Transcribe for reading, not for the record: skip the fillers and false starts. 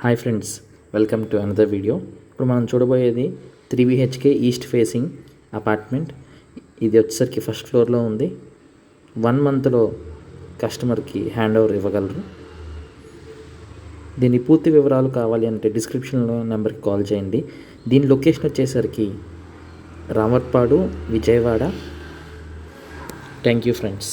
Hi friends, welcome to another video. ఇప్పుడు మనం చూడబోయేది 3 BHK ఈస్ట్ ఫేసింగ్ అపార్ట్మెంట్. ఇది వచ్చేసరికి ఫస్ట్ ఫ్లోర్లో ఉంది. 1 మంత్లో కస్టమర్కి హ్యాండ్ ఓవర్ ఇవ్వగలరు. దీని పూర్తి వివరాలు కావాలి అంటే డిస్క్రిప్షన్లో నెంబర్కి కాల్ చేయండి. దీని లొకేషన్ వచ్చేసరికి Ramarpadu, Vijayawada. Thank you friends.